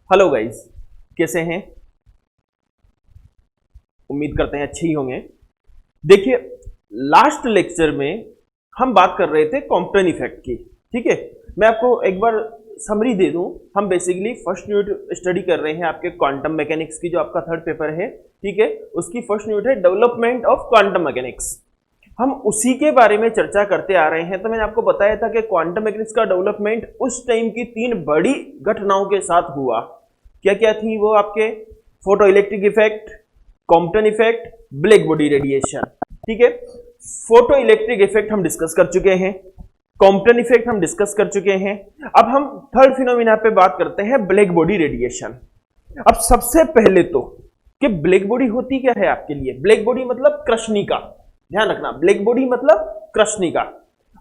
Hello guys, कैसे हैं? उम्मीद करते हैं अच्छे ही होंगे। देखिए, लास्ट लेक्चर में हम बात कर रहे थे कॉम्पटन इफेक्ट की। ठीक है, मैं आपको एक बार समरी दे दूं। हम बेसिकली फर्स्ट यूनिट स्टडी कर रहे हैं आपके क्वांटम मैकेनिक्स की, जो आपका थर्ड पेपर है। ठीक है, उसकी फर्स्ट यूनिट है डेवलपमेंट ऑफ क्वांटम मैकेनिक्स। हम उसी के बारे में चर्चा करते आ रहे हैं। तो मैंने आपको बताया था कि क्वांटम मैकेनिक्स का डेवलपमेंट उस टाइम की तीन बड़ी घटनाओं के साथ हुआ। क्या क्या थी वो आपके? Photo electric effect, Compton effect, black body radiation. ठीक है, फोटो इलेक्ट्रिक इफेक्ट हम डिस्कस कर चुके हैं, कॉम्पटन इफेक्ट हम डिस्कस कर चुके हैं। अब हम थर्ड फिनोमिना पे बात करते हैं, ब्लैक बॉडी रेडिएशन। अब सबसे पहले तो कि ब्लैक बॉडी होती क्या है आपके लिए? ब्लैक बॉडी मतलब कृष्णिका। ध्यान रखना, ब्लैक बॉडी मतलब कृष्णिका।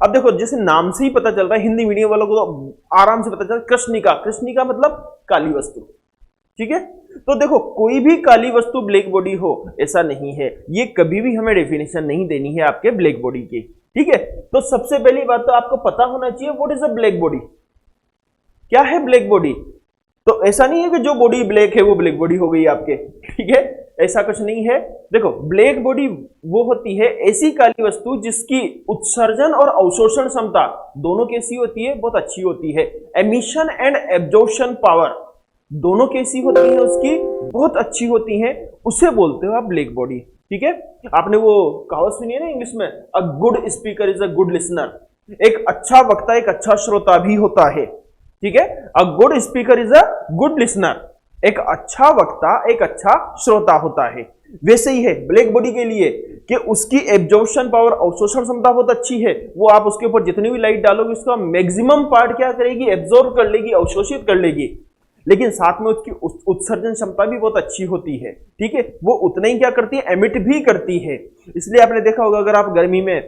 अब देखो, जैसे नाम से ही पता चल रहा है, हिंदी मीडियम वालों को तो आराम से पता चल रहा है, कृष्णिका। कृष्णिका मतलब काली वस्तु। ठीक है, तो देखो, कोई भी काली वस्तु ब्लैक बॉडी हो ऐसा नहीं है। ये कभी भी हमें डेफिनेशन नहीं देनी है आपके ब्लैक बॉडी की। ठीक है, तो सबसे पहली बात तो आपको पता होना चाहिए, what is a black body. क्या है ब्लैक बॉडी? तो ऐसा नहीं है कि जो बॉडी ब्लैक है वो ब्लैक बॉडी हो गई आपके। ठीक है, ऐसा कुछ नहीं है। देखो, ब्लैक बॉडी वो होती है ऐसी काली वस्तु जिसकी उत्सर्जन और अवशोषण क्षमता दोनों कैसी होती है? बहुत अच्छी होती है। एमिशन एंड एब्जॉर्प्शन पावर दोनों कैसी होती है? उसकी बहुत अच्छी होती है। उसे बोलते हो आप ब्लैक बॉडी। ठीक है, आपने वो कहावत सुनी है ना इंग्लिश में, a good speaker is a good listener. एक अच्छा वक्ता एक अच्छा श्रोता भी होता है। ठीक है, a good speaker is a good listener. एक अच्छा वक्ता एक अच्छा श्रोता होता है। वैसे ही है ब्लैक बॉडी के लिए कि उसकी एब्जॉर्प्शन पावर, अवशोषण क्षमता बहुत अच्छी है। वो आप उसके ऊपर जितनी भी लाइट डालोगे उसका मैक्सिमम पार्ट क्या करेगी? एब्जॉर्ब कर लेगी, अवशोषित कर लेगी। लेकिन साथ में उसकी उत्सर्जन क्षमता भी बहुत अच्छी होती है। ठीक है, वो उतना ही क्या करती है? एमिट भी करती है। इसलिए आपने देखा होगा, अगर आप गर्मी में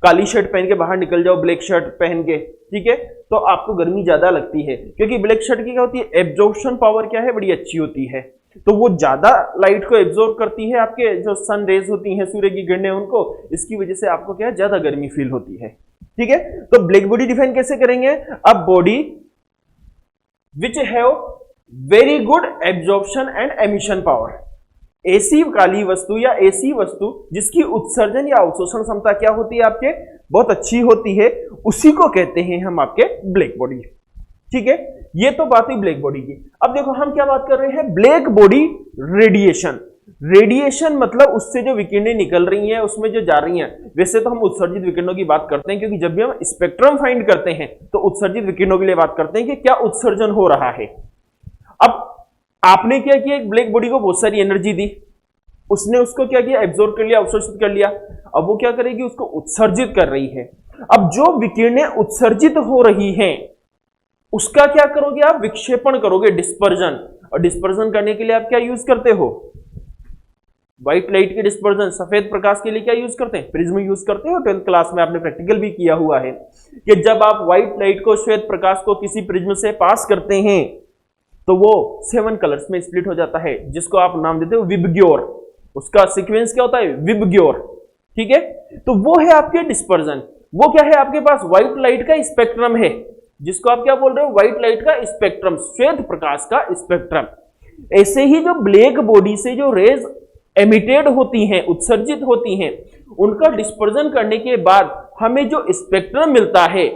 काली शर्ट पहन के बाहर निकल जाओ, ब्लैक शर्ट पहन के, ठीक है, तो आपको गर्मी ज्यादा लगती है, क्योंकि ब्लैक शर्ट की क्या होती है? एब्जॉर्प्शन पावर क्या है? बड़ी अच्छी होती है। तो वो ज्यादा लाइट को एब्जॉर्ब करती है, आपके जो सन रेज होती हैं, सूर्य की किरणें, उनको, इसकी वजह से आपको क्या है? ज्यादा गर्मी फील होती है। ठीक है, तो ब्लैक बॉडी डिफाइन कैसे करेंगे? अब body which have very good absorption and emission power. ऐसी काली वस्तु या ऐसी वस्तु जिसकी उत्सर्जन या अवशोषण क्षमता क्या होती है? आपके बहुत अच्छी होती है, उसी को कहते हैं हम आपके ब्लैक बॉडी। ठीक है, ये तो बात हुई ब्लैक बॉडी की। अब देखो, हम क्या बात कर रहे हैं? Black body radiation. रेडिएशन मतलब उससे जो विकिरणें निकल रही हैं, उसमें जो जा रही हैं। वैसे तो हम उत्सर्जित विकिरणों की बात करते हैं, क्योंकि जब भी हम स्पेक्ट्रम फाइंड करते हैं तो उत्सर्जित विकिरणों के लिए बात करते हैं कि क्या उत्सर्जन हो रहा है। अब आपने क्या किया? एक ब्लैक बॉडी को बहुत सारी एनर्जी दी, उसने उसको क्या किया? एब्जॉर्ब कर लिया, अवशोषित कर लिया। अब वो क्या करेगी? उसको उत्सर्जित कर रही है। अब जो विकिरणें उत्सर्जित हो रही हैं उसका क्या करोगे? आप विक्षेपण करोगे, डिस्पर्जन। और डिस्पर्जन करने के लिए आप क्या यूज करते हो? व्हाइट लाइट के डिस्पर्जन, सफेद प्रकाश के लिए क्या यूज करते हैं? प्रिज्म यूज करते हो। 12th क्लास में आपने प्रैक्टिकल भी किया हुआ है कि जब आप व्हाइट लाइट को, श्वेत प्रकाश को किसी प्रिज्म से पास करते हैं तो वो 7 कलर्स में स्प्लिट हो जाता है, जिसको आप नाम देते हो विबग्योर। उसका सीक्वेंस क्या होता है? विबग्योर। ठीक है, तो वो है आपके डिस्पर्जन। वो क्या है? आपके पास व्हाइट लाइट का स्पेक्ट्रम है, जिसको आप क्या बोल रहे हो? व्हाइट लाइट का स्पेक्ट्रम, श्वेत प्रकाश का स्पेक्ट्रम। ऐसे ही जो ब्लैक बॉडी से जो रेज एमिटेड होती हैं, उत्सर्जित होती हैं, उनका डिस्पर्जन करने के बाद हमें जो स्पेक्ट्रम मिलता है,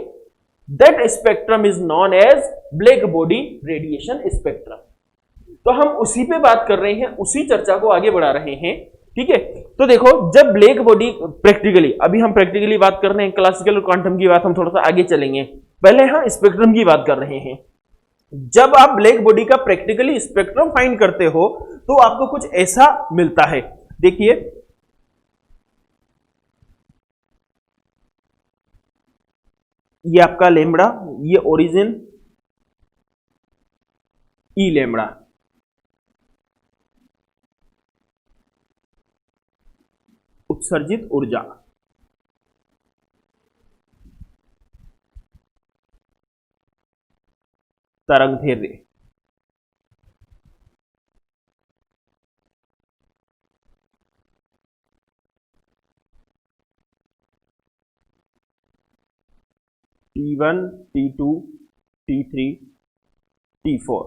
that spectrum is known as black body radiation spectrum. तो हम उसी पे बात कर रहे हैं, उसी चर्चा को आगे बढ़ा रहे हैं। ठीक है, तो देखो, जब ब्लैक बॉडी प्रैक्टिकली, अभी हम प्रैक्टिकली बात कर रहे हैं, क्लासिकल और क्वांटम की बात हम थोड़ा सा आगे चलेंगे, पहले हम स्पेक्ट्रम की बात कर रहे हैं। जब आप ब्लैक बॉडी का प्रैक्टिकली स्पेक्ट्रम फाइंड करते हो तो आपको कुछ ऐसा मिलता है। देखिए, ये आपका लेमड़ा, ये ओरिजिन, ई लेमड़ा। उत्सर्जित ऊर्जा, तरंग धैर्य, T1, T2, T3, T4।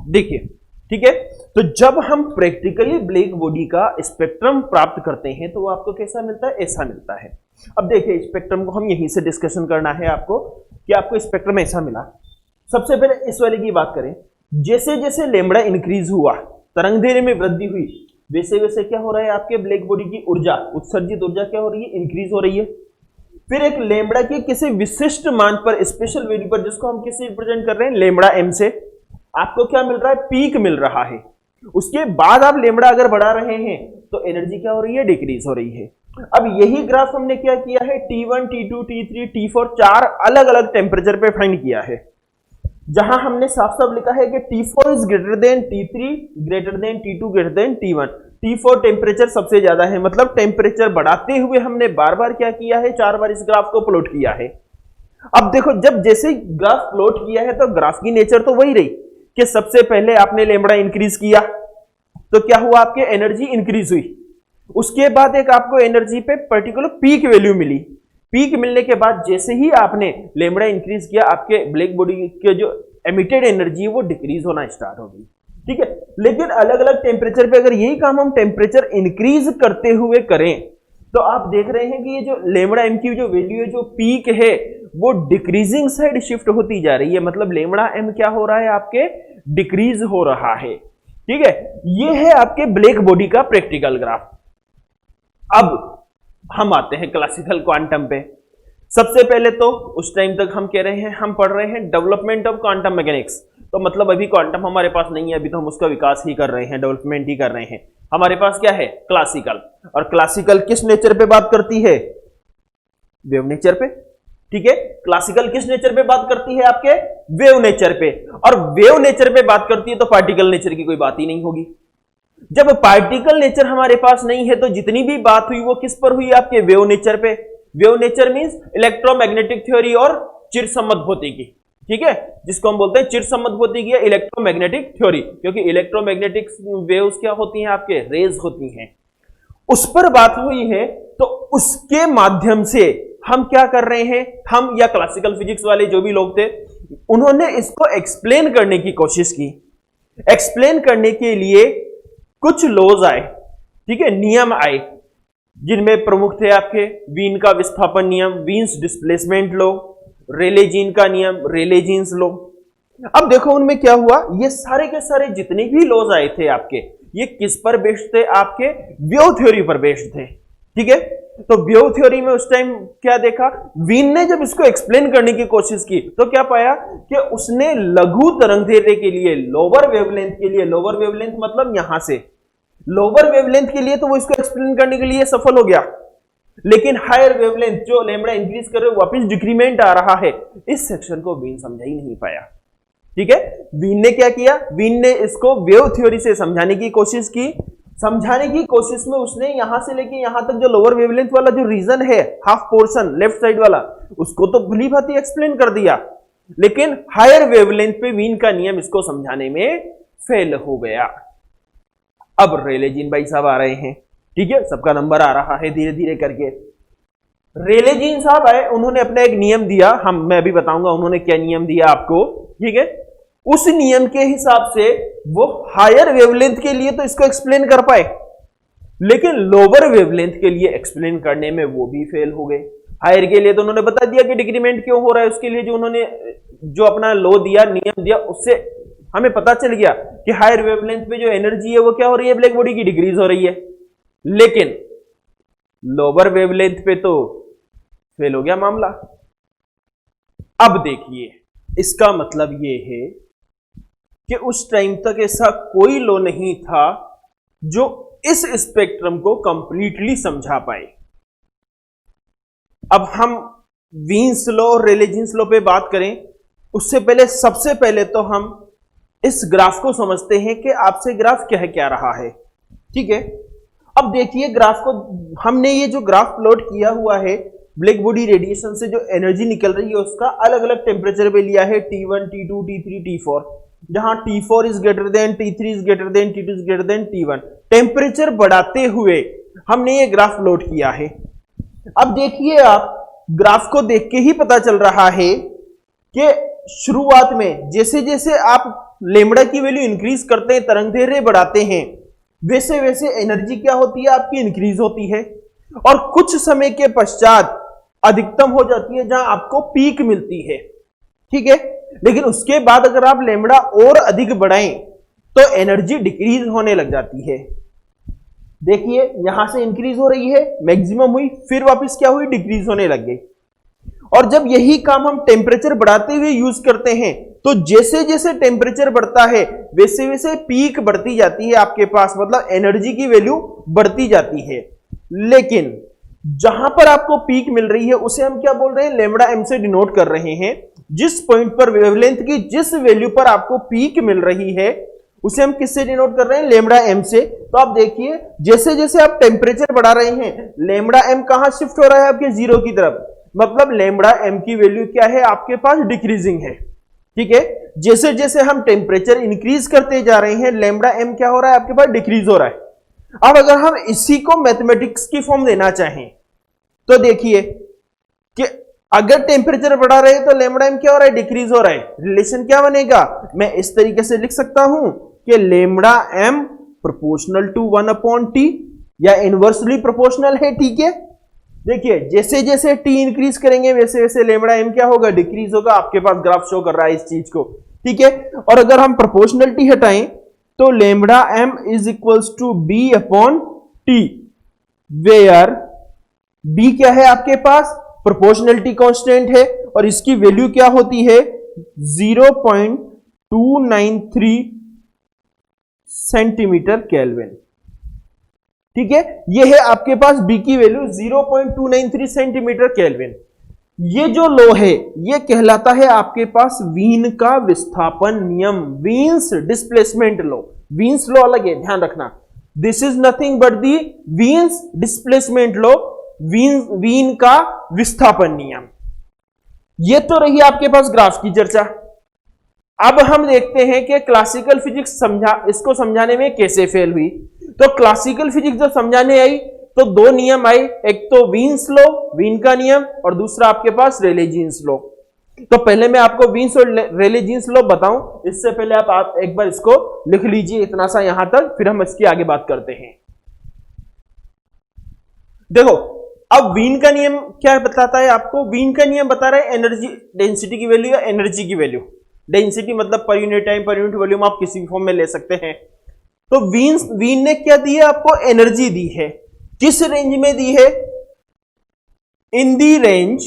देखिए, ठीक है। तो जब हम प्रैक्टिकली ब्लैक बॉडी का स्पेक्ट्रम प्राप्त करते हैं तो वो आपको कैसा मिलता है, ऐसा मिलता है। अब देखिए, स्पेक्ट्रम को हम यहीं से डिस्कशन करना है आपको कि आपको स्पेक्ट्रम ऐसा मिला। सबसे पहले इस वाले की बात करें, जैसे जैसे लेमड़ा इंक्रीज हुआ, तरंग दैर्ध्य में वृद्धि हुई, वैसे वैसे क्या हो रहा है, आपके ब्लैक बॉडी की ऊर्जा, उत्सर्जित ऊर्जा क्या हो रही है, इंक्रीज हो रही है। फिर एक लेमड़ा के किसी विशिष्ट मान पर, स्पेशल वैल्यू पर, जिसको हम किसी रिप्रेजेंट कर रहे हैं लेमड़ा एम से, आपको क्या मिल रहा है, पीक मिल रहा है। उसके बाद आप लेमड़ा अगर बढ़ा रहे हैं तो एनर्जी क्या हो रही है, डिक्रीज हो रही है। अब यही ग्राफ हमने क्या किया है, T1, T2, T3, T4 चार अलग अलग टेम्परेचर पे फाइंड किया है, जहां हमने साफ साफ लिखा है कि T4 is greater than T3 greater than T2 greater than T1। T4 temperature सबसे ज्यादा है, मतलब टेम्परेचर बढ़ाते हुए हमने बार बार क्या किया है, 4 बार इस ग्राफ को प्लॉट किया है। अब देखो, जब जैसे ग्राफ प्लॉट किया है तो ग्राफ की नेचर तो वही रही कि सबसे पहले आपने लेमड़ा इंक्रीज किया तो क्या हुआ, आपके एनर्जी इंक्रीज हुई। उसके बाद एक आपको एनर्जी पे पर्टिकुलर पीक वैल्यू मिली। पीक मिलने के बाद जैसे ही आपने लेमड़ा इंक्रीज किया, आपके ब्लैक बॉडी के जो एमिटेड एनर्जी है वो डिक्रीज होना स्टार्ट हो गई। ठीक है, लेकिन अलग अलग टेम्परेचर पे अगर यही काम हम टेम्परेचर इंक्रीज करते हुए करें तो आप देख रहे हैं कि ये जो लेमड़ा एम की जो वैल्यू है, जो पीक है, वो डिक्रीजिंग साइड शिफ्ट होती जा रही है। मतलब लेमड़ा एम क्या हो रहा है, आपके डिक्रीज हो रहा है। ठीक है, ये है आपके ब्लैक बॉडी का प्रैक्टिकल ग्राफ। अब हम आते हैं क्लासिकल क्वांटम पे। सबसे पहले तो उस टाइम तक हम कह रहे हैं, हम पढ़ रहे हैं डेवलपमेंट ऑफ क्वांटम मैकेनिक्स। तो मतलब अभी क्वांटम हमारे पास नहीं है, अभी तो हम उसका विकास ही कर रहे हैं, डेवलपमेंट ही कर रहे हैं। हमारे पास क्या है, क्लासिकल। और क्लासिकल किस नेचर पे बात करती है, वेव नेचर पे। ठीक है, क्लासिकल किस नेचर पे बात करती है, आपके वेव नेचर पे। और वेव नेचर पे बात करती है तो पार्टिकल नेचर की कोई बात ही नहीं होगी। जब पार्टिकल नेचर हमारे पास नहीं है तो जितनी भी बात हुई वो किस पर हुई, आपके वेव नेचर पे। Wave nature means electromagnetic theory और चिरसम्मत भौतिकी। ठीक है, जिसको हम बोलते हैं चिरसम्मत भौतिकी या इलेक्ट्रोमैग्नेटिक थ्योरी, क्योंकि इलेक्ट्रोमैग्नेटिक वेव्स क्या होती हैं, आपके रेज होती हैं, उस पर बात हुई है। तो उसके माध्यम से हम क्या कर रहे हैं, हम या क्लासिकल फिजिक्स वाले जो भी लोग थे, उन्होंने इसको एक्सप्लेन करने की कोशिश की। एक्सप्लेन करने के लिए कुछ लॉज आए, ठीक है, नियम आए, जिनमें प्रमुख थे आपके वीन का विस्थापन नियम, Wien's displacement law, Rayleigh Jeans का नियम, रेले जीन्स लॉ। अब देखो उनमें क्या हुआ, ये सारे के सारे जितने भी लॉज आए थे आपके, ये किस पर बेस्ड थे, आपके वेव थ्योरी पर बेस्ड थे। ठीक है, तो वेव थ्योरी में उस टाइम क्या देखा, वीन ने जब इसको एक्सप्लेन करने की कोशिश की तो क्या पाया कि उसने लघु तरंगदैर्ध्य के लिए, लोअर वेवलेंथ के लिए, लोअर वेवलेंथ मतलब यहां से लोअर वेवलेंथ के लिए, तो वो इसको एक्सप्लेन करने के लिए सफल हो गया। लेकिन हायर वेवलेंथ जो लेमड़ा इंक्रीज कर रहे वापस डिक्रीमेंट आ रहा है, इस सेक्शन को वीन समझा ही नहीं पाया। ठीक है, वीन ने क्या किया, वीन ने इसको वेव थ्योरी से समझाने की कोशिश की। समझाने की कोशिश में उसने यहां से लेके यहां तक जो लोअर वेवलेंथ वाला जो रीजन है, हाफ पोर्शन लेफ्ट साइड वाला, उसको तो भली भांति एक्सप्लेन कर दिया, लेकिन हायर वेवलेंथ पे वीन का नियम इसको समझाने में फेल हो गया। अब रेले जीन भाई साहब आ रहे हैं। ठीक है, सबका नंबर आ रहा है धीरे धीरे करके। रेले जीन साहब आए, उन्होंने अपना एक नियम दिया, मैं अभी बताऊंगा उन्होंने क्या नियम दिया आपको। ठीक है, उस नियम के हिसाब से वो हायर वेवलेंथ के लिए तो इसको एक्सप्लेन कर पाए, लेकिन लोअर वेवलेंथ के लिए एक्सप्लेन करने में वो भी फेल हो गए। हायर के लिए तो उन्होंने बता दिया कि डिक्रीमेंट क्यों हो रहा है, उसके लिए जो उन्होंने जो अपना लॉ दिया, नियम दिया, उससे हमें पता चल गया कि हायर वेवलेंथ पे जो एनर्जी है वो क्या हो रही है, ब्लैक बॉडी की डिक्रीज हो रही है। लेकिन लोअर वेवलेंथ पे तो फेल हो गया मामला। अब देखिए, इसका मतलब ये है कि उस टाइम तक ऐसा कोई लॉ नहीं था जो इस स्पेक्ट्रम को कंप्लीटली समझा पाए। अब हम वीन्स लॉ और रेले जीन्स लॉ पे बात करें, उससे पहले सबसे पहले तो हम इस ग्राफ को समझते हैं कि आपसे ग्राफ क्या है, क्या रहा है। ठीक है, अब देखिए ग्राफ को, हमने ये जो ग्राफ प्लॉट किया हुआ है, ब्लैक बॉडी रेडिएशन से जो एनर्जी निकल रही है उसका अलग अलग टेम्परेचर पे लिया है, T1, T2, T3, T4, जहां T4 is greater than, T3 is greater than, T2 is greater than T1। Temperature बढ़ाते हुए हमने ये ग्राफ प्लॉट किया है। अब देखिए, आप ग्राफ को देख के ही पता चल रहा है कि शुरुआत में जैसे जैसे आप लेमड़ा की वैल्यू इंक्रीज करते हैं, तरंगदैर्घ्य बढ़ाते हैं, वैसे वैसे एनर्जी क्या होती है आपकी, इंक्रीज होती है, और कुछ समय के पश्चात अधिकतम हो जाती है जहां आपको पीक मिलती है। ठीक है, लेकिन उसके बाद अगर आप लेमड़ा और अधिक बढ़ाएं तो एनर्जी डिक्रीज होने लग जाती है। देखिए यहां से इंक्रीज हो रही है, मैक्सिमम हुई, फिर वापस क्या हुई, डिक्रीज होने लग गई। और जब यही काम हम टेम्परेचर बढ़ाते हुए यूज करते हैं तो जैसे जैसे टेम्परेचर बढ़ता है वैसे वैसे पीक बढ़ती जाती है आपके पास, मतलब एनर्जी की वैल्यू बढ़ती जाती है। लेकिन जहां पर आपको पीक मिल रही है उसे हम क्या बोल रहे हैं, लेमड़ा एम से डिनोट कर रहे हैं। जिस पॉइंट पर वेवलेंथ की जिस वैल्यू पर आपको पीक मिल रही है उसे हम किससे डिनोट कर रहे हैं, लेमड़ा एम से। तो आप देखिए जैसे जैसे आप टेम्परेचर बढ़ा रहे हैं लेमड़ा एम कहां शिफ्ट हो रहा है, आपके जीरो की तरफ, मतलब लेमड़ा एम की वैल्यू क्या है आपके पास, डिक्रीजिंग है। ठीक है, जैसे जैसे हम टेम्परेचर इंक्रीज करते जा रहे हैं लेमड़ा एम क्या हो रहा है आपके पास, डिक्रीज हो रहा है। अब अगर हम इसी को मैथमेटिक्स की फॉर्म देना चाहें तो देखिए कि अगर टेम्परेचर बढ़ा रहे हैं तो लेमड़ा एम क्या हो रहा है, डिक्रीज हो रहा है। रिलेशन क्या बनेगा, मैं इस तरीके से लिख सकता हूं कि lambda M proportional to 1/T या इनवर्सली प्रोपोर्शनल है। ठीक है, देखिए जैसे जैसे टी इंक्रीज करेंगे वैसे वैसे लेमड़ा एम क्या होगा, डिक्रीज होगा। आपके पास ग्राफ शो कर रहा है इस चीज को। ठीक है, और अगर हम प्रोपोर्शनलिटी हटाएं तो lambda m is equals to b upon t, where b क्या है आपके पास, प्रोपोर्शनलिटी कांस्टेंट है, और इसकी वैल्यू क्या होती है 0.293 सेंटीमीटर केल्विन। ठीक है, ये है आपके पास बी की वैल्यू 0.293 सेंटीमीटर केल्विन। ये जो लॉ है ये कहलाता है आपके पास वीन का विस्थापन नियम, Wien's displacement law. Wien's law अलग है, ध्यान रखना, this is nothing but the Wien's displacement law, Wien का विस्थापन नियम। ये तो रही आपके पास ग्राफ की चर्चा। अब हम देखते हैं कि क्लासिकल फिजिक्स इसको समझाने में कैसे फेल हुई। तो क्लासिकल फिजिक्स जब समझाने आई तो दो नियम आए, एक तो वीन्स लॉ, वीन का नियम, और दूसरा आपके पास रेले जीन्स लॉ। तो पहले मैं आपको वीन्स और रेले जीन्स लॉ बताऊं, इससे पहले आप एक बार इसको लिख लीजिए इतना सा यहां तक, फिर हम इसकी आगे बात करते हैं। देखो अब वीन का नियम क्या बताता है आपको, वीन का नियम बता रहा है एनर्जी डेंसिटी की वैल्यू या एनर्जी की वैल्यू। डेंसिटी मतलब per unit time per unit volume, आप किसी भी फॉर्म में ले सकते हैं। तो वीन ने क्या दी है आपको, एनर्जी दी है। किस रेंज में दी है, in the range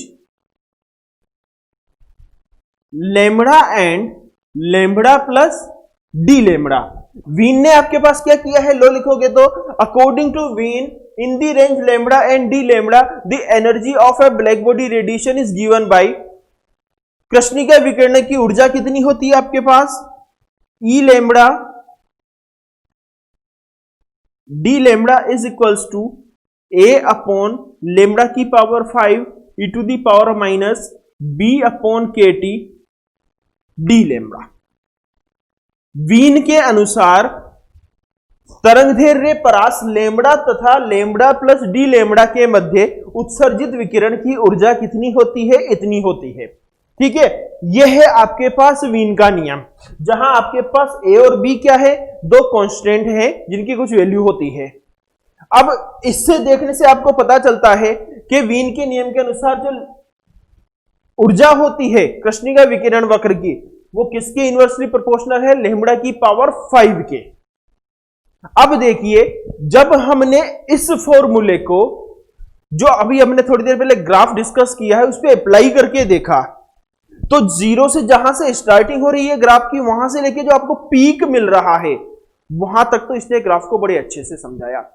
lambda and lambda plus d lambda. Wien ने आपके पास क्या किया है, लो लिखोगे तो according to Wien in the range lambda and d lambda the energy of a black body radiation is given by, कृष्णिका विकिरण की ऊर्जा कितनी होती है आपके पास, E lambda d lambda is equals to A upon lambda की power 5 e to the power minus B upon के टी डी लेमड़ा। वीन के अनुसार तरंगदैर्घ्य परास लेमड़ा तथा लेमड़ा प्लस डी लेमड़ा के मध्य उत्सर्जित विकिरण की ऊर्जा कितनी होती है, इतनी होती है। ठीक है, यह है आपके पास वीन का नियम, जहां आपके पास ए और बी क्या है, दो कांस्टेंट हैं जिनकी कुछ वैल्यू होती है। अब इससे देखने से आपको पता चलता है कि वीन के नियम के अनुसार जो ऊर्जा होती है कृष्णिका विकिरण वक्र की, वो किसके इनवर्सली प्रोपोर्शनल है, लेमड़ा की पावर 5 के। अब देखिए जब हमने इस फॉर्मूले को, जो अभी हमने थोड़ी देर पहले ग्राफ डिस्कस किया है, उस पर अप्लाई करके देखा तो जीरो से जहां से स्टार्टिंग हो रही है ग्राफ की, वहां से लेके जो आपको पीक मिल रहा है वहां तक तो इसने ग्राफ को बड़े अच्छे से समझाया।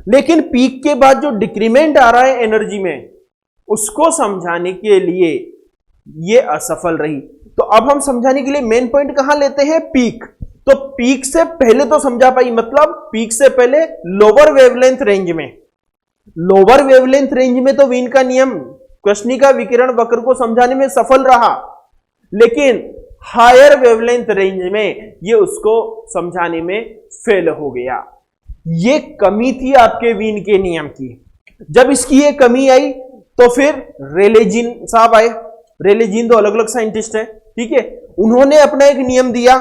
लेकिन पीक के बाद जो डिक्रीमेंट आ रहा है एनर्जी में, उसको समझाने के लिए ये असफल रही। तो अब हम समझाने के लिए मेन पॉइंट कहां लेते हैं, पीक। तो पीक से पहले तो समझा पाई, मतलब पीक से पहले लोअर वेवलेंथ रेंज में, लोअर वेवलेंथ रेंज में तो वीन का नियम कृष्णिका विकिरण वक्र को समझाने में सफल रहा, लेकिन हायर वेवलेंथ रेंज में ये उसको समझाने में फेल हो गया। ये कमी थी आपके वीन के नियम की। जब इसकी ये कमी आई तो फिर रेले जीन साहब आए। रेले जीन दो अलग अलग साइंटिस्ट हैं, ठीक है। उन्होंने अपना एक नियम दिया,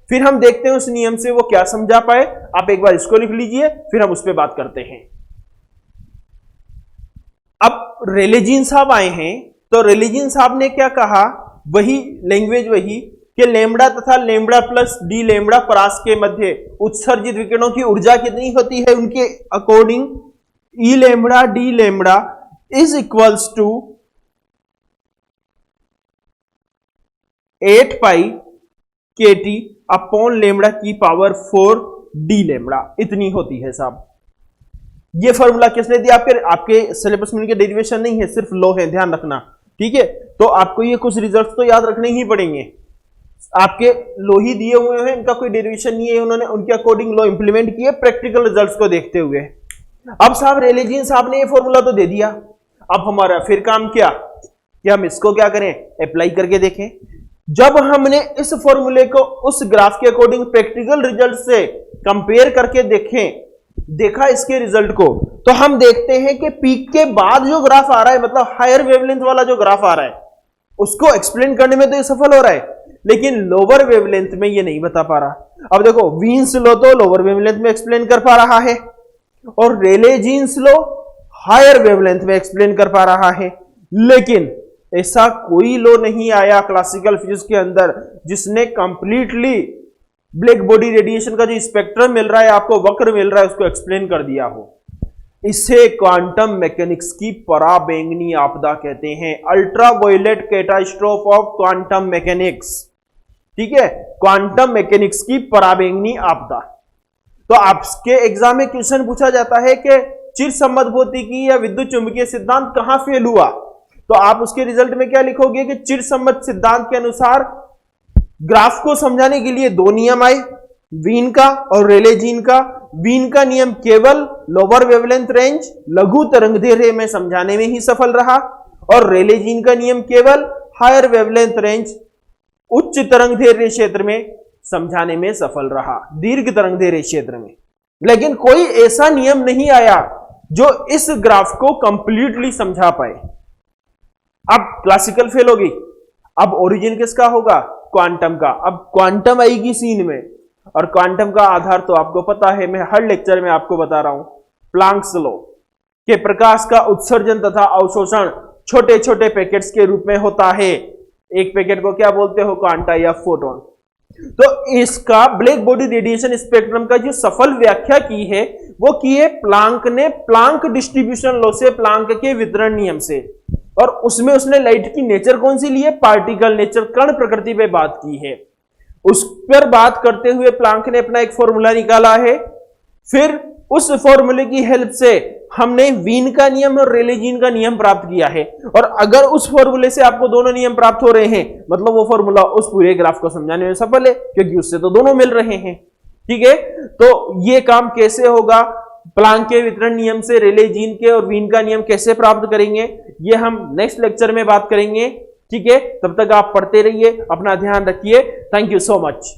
फिर हम देखते हैं उस नियम से वो क्या समझा पाए। आप एक बार इसको लिख लीजिए, फिर हम उस पर बात करते हैं। अब रेले जीन साहब आए हैं, तो रेले जीन साहब ने क्या कहा, वही लैंग्वेज वही कि लेमड़ा तथा लेमड़ा प्लस डी लेमड़ा परास के मध्य उत्सर्जित विकिरणों की ऊर्जा कितनी होती है उनके according, E lambda d lambda is equals to 8 pi k T upon lambda की पावर 4 डी लेमड़ा, इतनी होती है साहब। ये फॉर्मूला किसने दिया? आपके सिलेबस में इनके डेरिवेशन नहीं है, सिर्फ लो है, ध्यान रखना, ठीक है। तो आपको ये कुछ रिजल्ट्स तो याद रखने ही पड़ेंगे। आपके लो ही दिए हुए हैं, इनका कोई डेरिवेशन नहीं है, उन्होंने उनके अकॉर्डिंग लो इंप्लीमेंट किए प्रैक्टिकल रिजल्ट्स को देखते हुए। अब साहब रेले जीन साहब ने ये फॉर्मूला तो दे दिया, अब हमारा फिर काम क्या कि हम इसको क्या करें, अप्लाई करके देखें। जब हमने इस फॉर्मूले को उस ग्राफ के अकॉर्डिंग प्रैक्टिकल रिजल्ट से कंपेयर करके देखा इसके रिजल्ट को, तो हम देखते हैं कि पीक के बाद जो ग्राफ आ रहा है, मतलब हायर वेवलेंथ वाला जो ग्राफ आ रहा है, उसको एक्सप्लेन करने में तो ये सफल हो रहा है, लेकिन लोअर वेवलेंथ में ये नहीं बता पा रहा। अब देखो वीन्स लो तो लोअर वेवलेंथ में एक्सप्लेन कर पा रहा है, और रेले जीन्स लो हायर वेवलेंथ में एक्सप्लेन कर पा रहा है, लेकिन ऐसा कोई लो नहीं आया क्लासिकल फिजिक्स के अंदर जिसने कंप्लीटली ब्लैक बॉडी रेडिएशन का जो स्पेक्ट्रम मिल रहा है, आपको वक्र मिल रहा है, उसको एक्सप्लेन कर दिया हो। इसे क्वांटम मैकेनिक्स की पराबैंगनी आपदा कहते हैं, ultraviolet catastrophe of quantum mechanics, ठीक है, क्वांटम मैकेनिक्स की पराबैंगनी आपदा। तो आपके एग्जाम में क्वेश्चन पूछा जाता है कि चिरसम्मत भौतिकी या विद्युत चुंबकीय सिद्धांत कहां फेल हुआ, तो आप उसके रिजल्ट में क्या लिखोगे कि चिरसम्मत सिद्धांत के अनुसार ग्राफ को समझाने के लिए दो नियम आए, वीन का और रेले जीन का। वीन का नियम केवल लोअर वेवलेंथ रेंज लघु तरंगदैर्घ्य में समझाने में ही सफल रहा, और रेले जीन का नियम केवल हायर वेवलेंथ रेंज उच्च तरंगदैर्घ्य क्षेत्र में समझाने में सफल रहा, दीर्घ तरंगदैर्घ्य क्षेत्र में। लेकिन कोई ऐसा नियम नहीं आया जो इस ग्राफ को कंप्लीटली समझा पाए। अब क्लासिकल फेल होगी, अब ओरिजिन किसका होगा, क्वांटम का। अब क्वांटम आएगी सीन में, और क्वांटम का आधार तो आपको पता है, मैं हर लेक्चर में आपको बता रहा हूं, प्लांक्स लॉ के प्रकाश का उत्सर्जन तथा अवशोषण छोटे छोटे पैकेट्स के रूप में होता है। एक पैकेट को क्या बोलते हो, क्वांटा या फोटोन। तो इसका ब्लैक बॉडी रेडिएशन स्पेक्ट्रम का जो सफल व्याख्या की है वो की है प्लांक ने, प्लांक डिस्ट्रीब्यूशन लॉ से, प्लांक के वितरण नियम से। और उसमें उसने लाइट की नेचर कौन सी ली है, पार्टिकल नेचर, कण प्रकृति पे बात की है। उस पर बात करते हुए प्लांक ने अपना एक फॉर्मूला निकाला है, फिर उस फॉर्मूले की हेल्प से हमने वीन का नियम और रेले जीन का नियम प्राप्त किया है। और अगर उस फॉर्मूले से आपको दोनों नियम प्राप्त हो रहे हैं, मतलब वो फॉर्मूला उस पूरे ग्राफ को समझाने में सफल है, क्योंकि उससे तो दोनों मिल रहे हैं, ठीक है। तो ये काम कैसे होगा, प्लांक के वितरण नियम से रेले जीन के और वीन का नियम कैसे प्राप्त करेंगे, ये हम नेक्स्ट लेक्चर में बात करेंगे, ठीक है। तब तक आप पढ़ते रहिए, अपना ध्यान रखिए। Thank you so much.